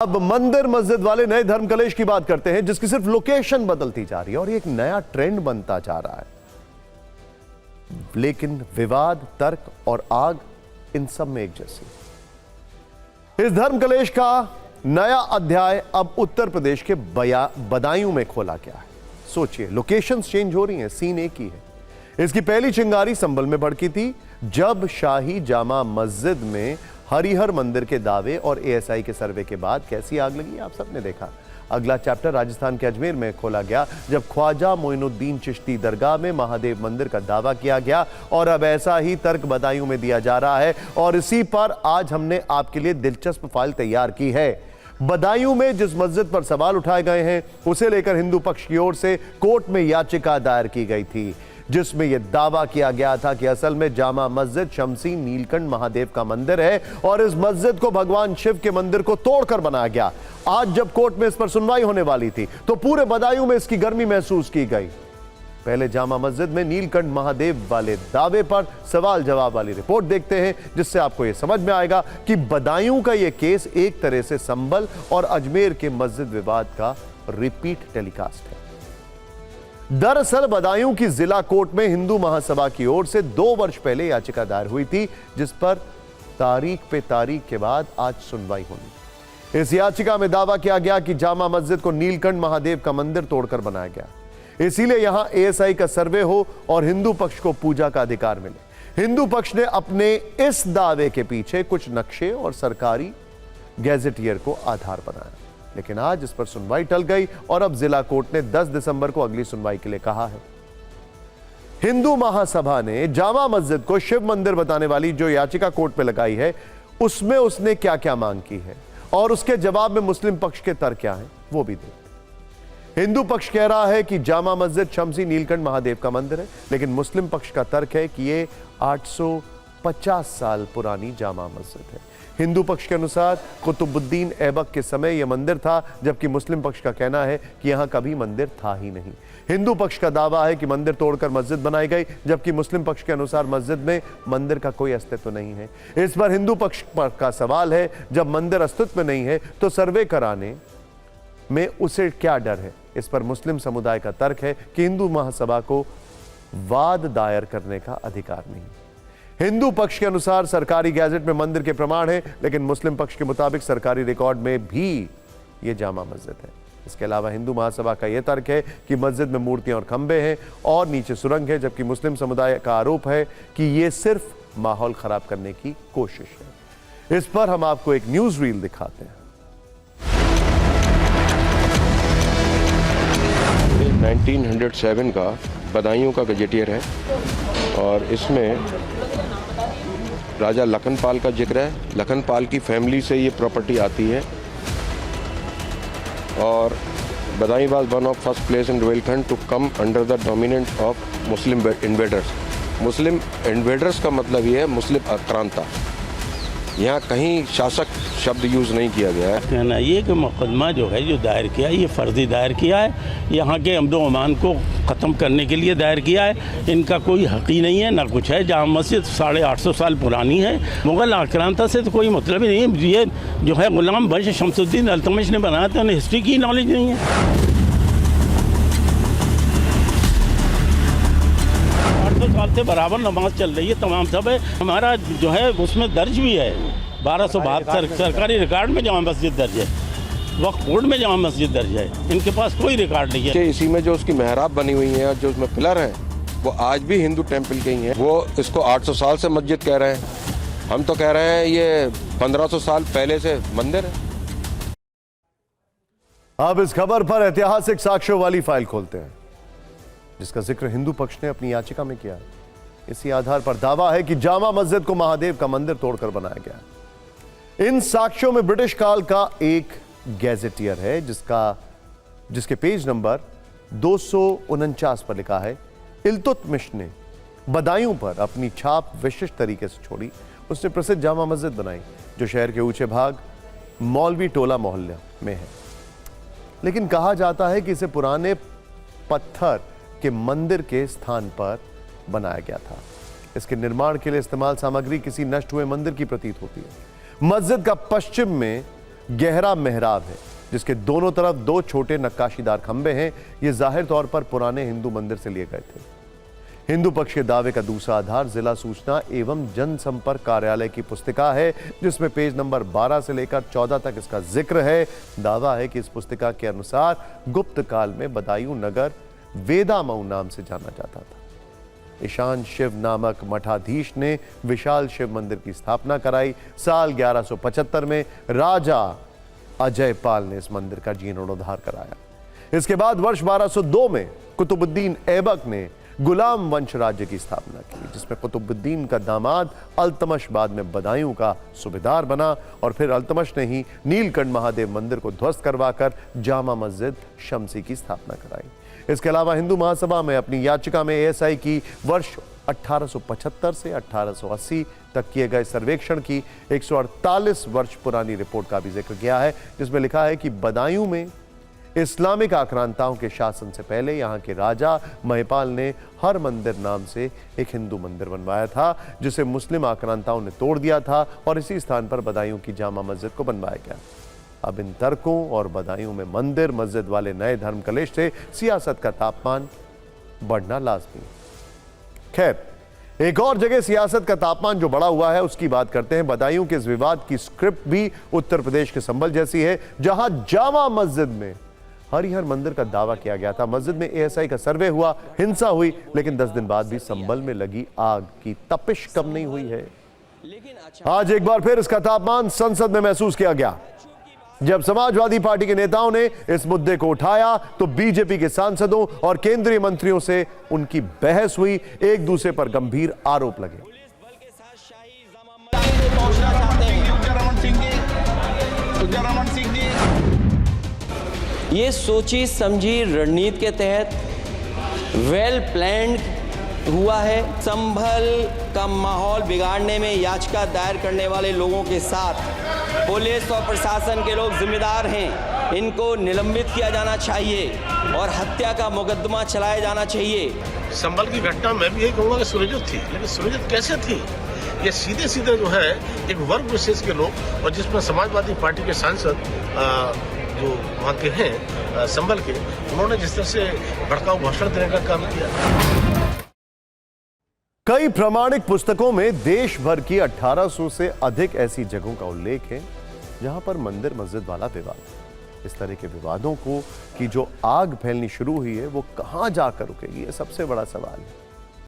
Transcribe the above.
अब मंदिर मस्जिद वाले नए धर्म कलेश की बात करते हैं, जिसकी सिर्फ लोकेशन बदलती जा रही है और ये एक नया ट्रेंड बनता जा रहा है। लेकिन विवाद, तर्क और आग इन सब में एक जैसी। इस धर्म कलेश का नया अध्याय अब उत्तर प्रदेश के बदायूं में खोला गया है। सोचिए, लोकेशंस चेंज हो रही हैं, सीन एक ही है। इसकी पहली चिंगारी संभल में भड़की थी जब शाही जामा मस्जिद में हरिहर मंदिर के दावे और एएसआई के सर्वे के बाद कैसी आग लगी आप सबने देखा। अगला चैप्टर राजस्थान के अजमेर में खोला गया जब ख्वाजा मोइनुद्दीन चिश्ती दरगाह में महादेव मंदिर का दावा किया गया और अब ऐसा ही तर्क बदायूं में दिया जा रहा है। और इसी पर आज हमने आपके लिए दिलचस्प फाइल तैयार की है। बदायूं में जिस मस्जिद पर सवाल उठाए गए हैं उसे लेकर हिंदू पक्ष की ओर से कोर्ट में याचिका दायर की गई थी, जिसमें यह दावा किया गया था कि असल में जामा मस्जिद शमसी नीलकंठ महादेव का मंदिर है और इस मस्जिद को भगवान शिव के मंदिर को तोड़कर बनाया गया। आज जब कोर्ट में इस पर सुनवाई होने वाली थी तो पूरे बदायूं में इसकी गर्मी महसूस की गई। पहले जामा मस्जिद में नीलकंठ महादेव वाले दावे पर सवाल जवाब वाली रिपोर्ट देखते हैं, जिससे आपको यह समझ में आएगा कि बदायूं का यह केस एक तरह से संभल और अजमेर के मस्जिद विवाद का रिपीट टेलीकास्ट है। दरअसल बदायूं की जिला कोर्ट में हिंदू महासभा की ओर से 2 वर्ष पहले याचिका दायर हुई थी, जिस पर तारीख पे तारीख के बाद आज सुनवाई होनी। इस याचिका में दावा किया गया कि जामा मस्जिद को नीलकंठ महादेव का मंदिर तोड़कर बनाया गया, इसीलिए यहां एएसआई का सर्वे हो और हिंदू पक्ष को पूजा का अधिकार मिले। हिंदू पक्ष ने अपने इस दावे के पीछे कुछ नक्शे और सरकारी गैजेटियर को आधार बनाया, लेकिन आज इस पर सुनवाई टल गई और अब जिला कोर्ट ने 10 दिसंबर को अगली सुनवाई के लिए कहा है। हिंदू महासभा ने जामा मस्जिद को शिव मंदिर बताने वाली जो याचिका कोर्ट में लगाई है उसमें उसने क्या क्या मांग की है और उसके जवाब में मुस्लिम पक्ष के तर्क क्या है वो भी देखते। हिंदू पक्ष कह रहा है कि जामा मस्जिद शमसी नीलकंठ महादेव का मंदिर है, लेकिन मुस्लिम पक्ष का तर्क है कि ये 850 साल पुरानी जामा मस्जिद है। हिंदू पक्ष के अनुसार कुतुबुद्दीन ऐबक के समय यह मंदिर था, जबकि मुस्लिम पक्ष का कहना है कि यहां कभी मंदिर था ही नहीं। हिंदू पक्ष का दावा है कि मंदिर तोड़कर मस्जिद बनाई गई, जबकि मुस्लिम पक्ष के अनुसार मस्जिद में मंदिर का कोई अस्तित्व नहीं है। इस पर हिंदू पक्ष का सवाल है, जब मंदिर अस्तित्व में नहीं है तो सर्वे कराने में उसे क्या डर है। इस पर मुस्लिम समुदाय का तर्क है कि हिंदू महासभा को वाद दायर करने का अधिकार नहीं। हिंदू पक्ष के अनुसार सरकारी गैजेट में मंदिर के प्रमाण है, लेकिन मुस्लिम पक्ष के मुताबिक सरकारी रिकॉर्ड में भी यह जामा मस्जिद है। इसके अलावा हिंदू महासभा का यह तर्क है कि मस्जिद में मूर्तियां और खंबे हैं और नीचे सुरंग है, जबकि मुस्लिम समुदाय का आरोप है कि यह सिर्फ माहौल खराब करने की कोशिश है। इस पर हम आपको एक न्यूज रील दिखाते हैं। 1907 का बदायूं का गजेटियर है और इसमें राजा लखनपाल का जिक्र है। लखनपाल की फैमिली से ये प्रॉपर्टी आती है और Badaun was one of first place in Rohilkhand to come under the dominant of Muslim invaders. Muslim invaders का मतलब ये है मुस्लिम आक्रांता। यहाँ कहीं शासक शब्द यूज़ नहीं किया गया है। कहना ये कि मुकदमा जो है जो दायर किया है ये फर्जी दायर किया है, यहाँ के अमदो अमान को ख़त्म करने के लिए दायर किया है। इनका कोई हक़ ही नहीं है, ना कुछ है। जामा मस्जिद 850 साल पुरानी है। मुग़ल आक्रांता से तो कोई मतलब ही नहीं है। ये जो है गुलाम बख्श शमसुद्दीन अल्तमश ने बनाया था, उन्हें हिस्ट्री की नॉलेज नहीं है। 800 साल से बराबर नमाज चल रही है, तमाम सब है। हमारा जो है उसमें दर्ज भी है 1272 सरकारी रिकॉर्ड में जामा मस्जिद दर्ज है, वक्फ बोर्ड में जामा मस्जिद दर्ज है। इनके पास कोई रिकॉर्ड नहीं है। इसी में जो उसकी मेहराब बनी हुई है और जो उसमें पिलर हैं वो आज भी हिंदू टेम्पल के ही हैं। वो इसको 800 साल से मस्जिद कह रहे हैं, हम तो कह रहे हैं ये 1500 साल पहले से मंदिर है। अब इस खबर पर ऐतिहासिक साक्ष्यों वाली फाइल खोलते हैं, जिसका जिक्र हिंदू पक्ष ने अपनी याचिका में किया है। इसी आधार पर दावा है कि जामा मस्जिद को महादेव का मंदिर तोड़कर बनाया गया। इन साक्ष्यों में ब्रिटिश काल का एक गैजेटियर है जिसके पेज नंबर 249 पर लिखा है, इल्तुतमिश ने बदायूं पर अपनी छाप विशिष्ट तरीके से छोड़ी। उसने प्रसिद्ध जामा मस्जिद बनाई जो शहर के ऊंचे भाग मौलवी टोला मोहल्ला में है, लेकिन कहा जाता है कि इसे पुराने पत्थर के मंदिर के स्थान पर बनाया गया था। इसके निर्माण के लिए इस्तेमाल सामग्री किसी नष्ट हुए मंदिर की प्रतीत होती है। मस्जिद का पश्चिम में गहरा मेहराब है जिसके दोनों तरफ 2 छोटे नक्काशीदार खंभे हैं। ये जाहिर तौर पर पुराने हिंदू मंदिर से लिए गए थे। हिंदू पक्ष के दावे का दूसरा आधार जिला सूचना एवं जनसंपर्क कार्यालय की पुस्तिका है, जिसमें पेज नंबर 12 से लेकर 14 तक इसका जिक्र है। दावा है कि इस पुस्तिका के अनुसार गुप्त काल में बदायूं नगर वेदामऊ नाम से जाना जाता था। ईशान शिव नामक मठाधीश ने विशाल शिव मंदिर की स्थापना कराई। साल 1175 में राजा अजयपाल ने इस मंदिर का जीर्णोद्धार कराया। इसके बाद वर्ष 1202 में कुतुबुद्दीन ऐबक ने गुलाम वंश राज्य की स्थापना की, जिसमें कुतुबुद्दीन का दामाद अल्तमश बाद में बदायूं का सूबेदार बना और फिर अल्तमश ने ही नीलकंठ महादेव मंदिर को ध्वस्त करवाकर जामा मस्जिद शमसी की स्थापना कराई। इसके अलावा हिंदू महासभा में अपनी याचिका में एएसआई की वर्ष 1875 से 1880 तक किए गए सर्वेक्षण की 148 वर्ष पुरानी रिपोर्ट का भी जिक्र किया है, जिसमें लिखा है कि बदायूं में इस्लामिक आक्रांताओं के शासन से पहले यहाँ के राजा महिपाल ने हर मंदिर नाम से एक हिंदू मंदिर बनवाया था, जिसे मुस्लिम आक्रांताओं ने तोड़ दिया था और इसी स्थान पर बदायूं की जामा मस्जिद को बनवाया गया। अब इन तर्कों और बदायूं में मंदिर मस्जिद वाले नए धर्म कलेश से सियासत का तापमान बढ़ना लाजमी है। खैर, एक और जगह सियासत का तापमान जो बढ़ा हुआ है उसकी बात करते हैं। बदायूं के इस विवाद की स्क्रिप्ट भी उत्तर प्रदेश के संभल जैसी है, जहां जामा मस्जिद में हरिहर मंदिर का दावा किया गया था। मस्जिद में एएसआई का सर्वे हुआ, हिंसा हुई, लेकिन 10 दिन बाद भी संभल में लगी आग की तपिश कम नहीं हुई है। आज एक बार फिर इसका तापमान संसद में महसूस किया गया। जब समाजवादी पार्टी के नेताओं ने इस मुद्दे को उठाया तो बीजेपी के सांसदों और केंद्रीय मंत्रियों से उनकी बहस हुई, एक दूसरे पर गंभीर आरोप लगे। ये सोची समझी रणनीति के तहत वेल प्लान्ड हुआ है। संभल का माहौल बिगाड़ने में याचिका दायर करने वाले लोगों के साथ पुलिस और प्रशासन के लोग जिम्मेदार हैं। इनको निलंबित किया जाना चाहिए और हत्या का मुकदमा चलाया जाना चाहिए। संभल की घटना मैं भी यही कहूँगा कि सुनियोजित थी, लेकिन सुनियोजित कैसे थी? ये सीधे सीधे जो है एक वर्ग विशेष के लोग, और जिसमें समाजवादी पार्टी के सांसद जो वहाँ के हैं संभल के, उन्होंने जिस तरह से भड़काऊ भाषण देने का काम किया। कई प्रामाणिक पुस्तकों में देश भर की 1800 से अधिक ऐसी जगहों का उल्लेख है जहां पर मंदिर मस्जिद वाला विवाद। इस तरह के विवादों को की जो आग फैलनी शुरू हुई है वो कहां जाकर रुकेगी, ये सबसे बड़ा सवाल है।